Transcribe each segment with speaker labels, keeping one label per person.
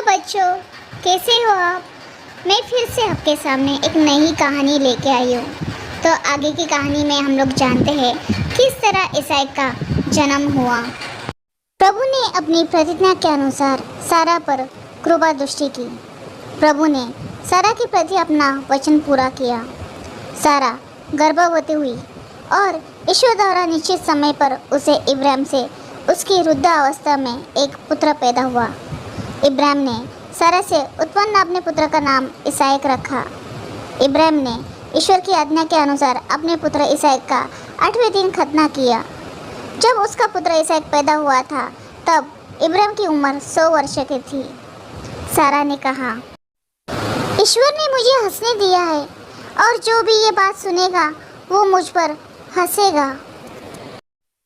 Speaker 1: बच्चों, कैसे हो आप? मैं फिर से आपके सामने एक नई कहानी लेके आई हूँ। तो आगे की कहानी में हम लोग जानते हैं किस तरह ईसाई का जन्म हुआ। प्रभु ने अपनी प्रतिज्ञा के अनुसार सारा पर कृपा दृष्टि की। प्रभु ने सारा के प्रति अपना वचन पूरा किया। सारा गर्भवती हुई और ईश्वर द्वारा निश्चित समय पर उसे इब्राहिम से उसकी वृद्धावस्था में एक पुत्र पैदा हुआ। इब्राहिम ने सारा से उत्पन्न अपने पुत्र का नाम इसहाक रखा। इब्राहिम ने ईश्वर की आज्ञा के अनुसार अपने पुत्र इसहाक का 8वें दिन खतना किया। जब उसका पुत्र इसहाक पैदा हुआ था तब इब्राहिम की उम्र 100 वर्ष की थी। सारा ने कहा, ईश्वर ने मुझे हंसने दिया है और जो भी ये बात सुनेगा वो मुझ पर हंसेगा।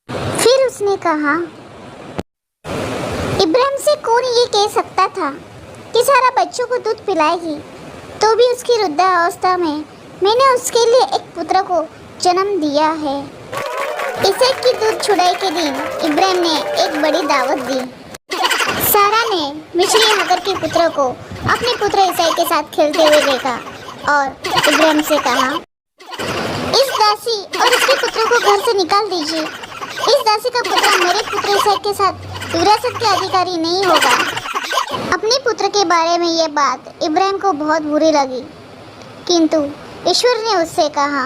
Speaker 1: फिर उसने कहा, इब्राहिम से कौन ये कह सकता था कि सारा बच्चों को दूध पिलाएगी, तो भी उसकी वृद्धावस्था में मैंने उसके लिए एक पुत्र को जन्म दिया है। इसहाक की दूध छुड़ाई के दिन इब्राहिम ने एक बड़ी दावत दी। सारा ने मिस्री हागर के पुत्र को अपने पुत्र इसहाक के साथ खेलते हुए देखा और इब्राहिम से कहा, इस दासी और उसके पुत्र को घर से निकाल दीजिए। इस दासी का पुत्र मेरे पुत्र इसहाक के साथ विरासत के अधिकारी नहीं होगा। अपने पुत्र के बारे में यह बात इब्राहिम को बहुत बुरी लगी, किंतु ईश्वर ने उससे कहा,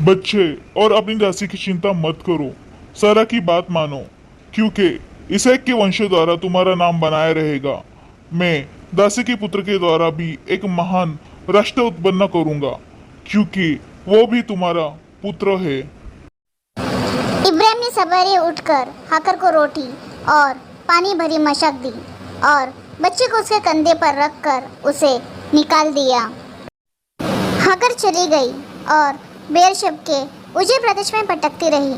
Speaker 2: बच्चे और अपनी दासी की चिंता मत करो, सारा की बात मानो, क्योंकि इसहाक के वंश द्वारा तुम्हारा नाम बनाया रहेगा। मैं दासी के पुत्र के द्वारा भी एक महान राष्ट्र उत्पन्न करूंगा, क्योंकि वो भी तुम्हारा पुत्र है।
Speaker 1: इब्राहिम ने सवेरे उठकर हाकर को रोटी और पानी भरी मशक दी और बच्चे को उसके कंधे पर रखकर उसे निकाल दिया। हाकर चली गई और बेरशब के ऊंचे प्रदेश में भटकती रही।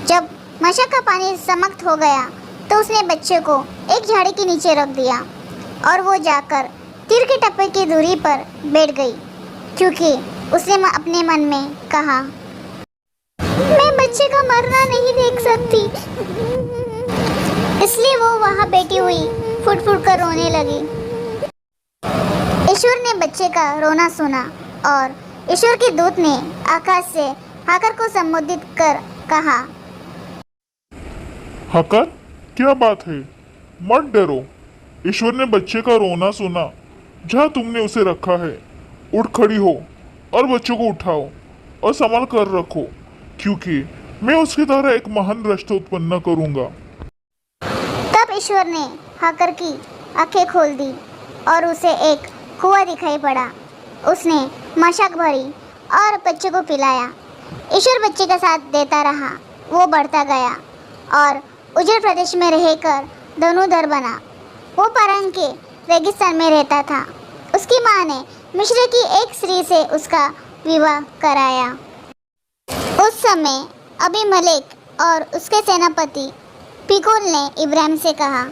Speaker 1: जब मशक का पानी समाप्त हो गया तो उसने बच्चे को एक झाड़ी के नीचे रख दिया और वो जाकर तीर के टप्पे की दूरी पर बैठ गई, क्योंकि उसने अपने मन में कहा, मैं बच्चे का मरना नहीं देख सकती। इसलिए वो वहाँ बैठी हुई फुट फुट कर रोने लगी। ईश्वर ने बच्चे का रोना सुना और ईश्वर के दूत ने आकाश से हाकर को संबोधित कर कहा,
Speaker 2: हाकर, क्या बात है? मत डरो, ईश्वर ने बच्चे का रोना सुना। जहाँ तुमने उसे रखा है, उठ खड़ी हो और बच्चों को उठाओ और संभाल कर रखो, क्योंकि मैं उसके द्वारा एक महान राष्ट्र उत्पन्न करूंगा।
Speaker 1: तब ईश्वर ने हाकर की आंखें खोल दी और उसे एक कुआं दिखाई पड़ा। उसने मशक भरी और बच्चे को पिलाया। ईश्वर बच्चे का साथ देता रहा। वो बढ़ता गया और उजड़ प्रदेश में रहकर धनुधर बना। वो पारान के रेगिस्तान में रहता था। उसकी माँ ने मिस्र की एक स्त्री से उसका विवाह कराया। उस समय अबीमेलेक और उसके सेनापति पिकोल ने इब्राहिम से कहा,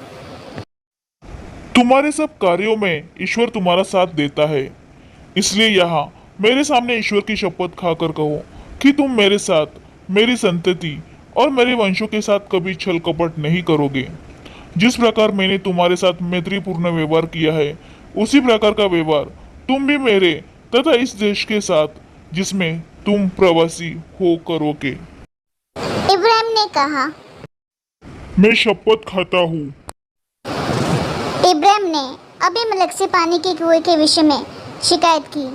Speaker 2: तुम्हारे सब कार्यों में ईश्वर तुम्हारा साथ देता है, इसलिए यहाँ मेरे सामने ईश्वर की शपथ खाकर कहो कि तुम मेरे साथ, मेरी संतति और मेरे वंशों के साथ कभी छल कपट नहीं करोगे। जिस प्रकार मैंने तुम्हारे साथ मैत्रीपूर्ण व्यवहार किया है, उसी प्रकार का व्यवहार तुम भी मेरे तथा इस देश के साथ जिसमें तुम प्रवासी हो करोगे।
Speaker 1: इब्राहिम ने कहा,
Speaker 2: मैं शपथ खाता हूँ।
Speaker 1: इब्राहिम ने अबीमेलेक से पानी के कुएं के विषय में शिकायत की,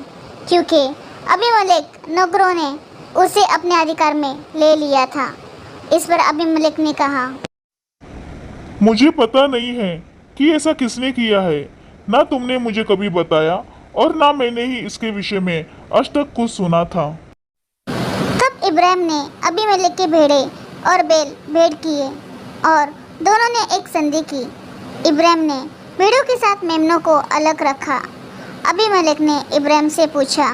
Speaker 1: क्योंकि अबीमेलेक नौकरों ने उसे अपने अधिकार में ले लिया था। इस पर अबीमेलेक ने कहा,
Speaker 2: मुझे पता नहीं है कि ऐसा किसने किया है। ना तुमने मुझे कभी बताया और ना मैंने ही इसके विषय में आज तक कुछ सुना था।
Speaker 1: तब इब्राहिम ने अबीमेलेक के भेड़े और बैल भेंट किए और दोनों ने एक संधि की। इब्राहिम ने भेड़ों के साथ मेमनों को अलग रखा। अबीमेलेक ने इब्राहिम से पूछा,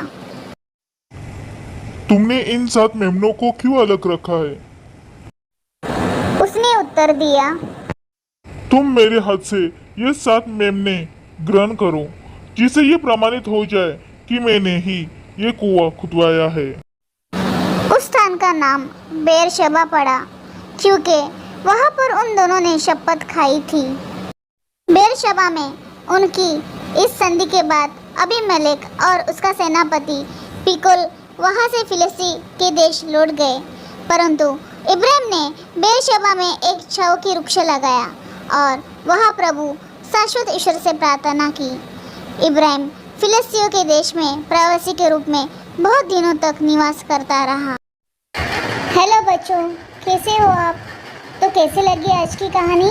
Speaker 2: तुमने इन 7 मेमनों को क्यों अलग रखा है?
Speaker 1: उसने उत्तर दिया,
Speaker 2: तुम मेरे हाथ से ये 7 मेमने ग्रहण करो, जिससे ये प्रमाणित हो जाए कि मैंने ही ये कुआं खुदवाया है।
Speaker 1: उस स्थान का नाम बेरशबा पड़ा, क्योंकि वहाँ पर उन दोनों ने शपथ खाई थी। बेरशबा में उनकी इस संधि के बाद अबीमेलेक और उसका सेनापति पिकोल वहां से फिलिस्ती के देश लौट गए, परंतु इब्राहिम ने बेरशबा में एक छाव की वृक्ष लगाया और वहां प्रभु शाश्वत ईश्वर से प्रार्थना की। इब्राहिम फिलिस्तियों के देश में प्रवासी के रूप में बहुत दिनों तक निवास करता रहा। हेलो बच्चों, कैसे हो आप? तो कैसे लगी आज की कहानी?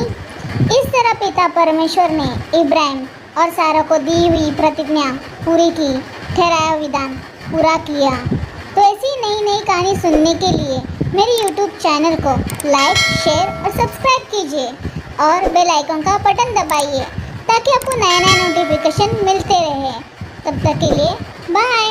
Speaker 1: इस तरह पिता परमेश्वर ने इब्राहिम और सारा को दी हुई प्रतिज्ञा पूरी की, ठहराया विधान पूरा किया। तो ऐसी नई नई कहानी सुनने के लिए मेरे YouTube चैनल को लाइक, शेयर और सब्सक्राइब कीजिए और बेल आइकन का बटन दबाइए ताकि आपको नया नया नोटिफिकेशन मिलते रहे। तब तक के लिए बाय।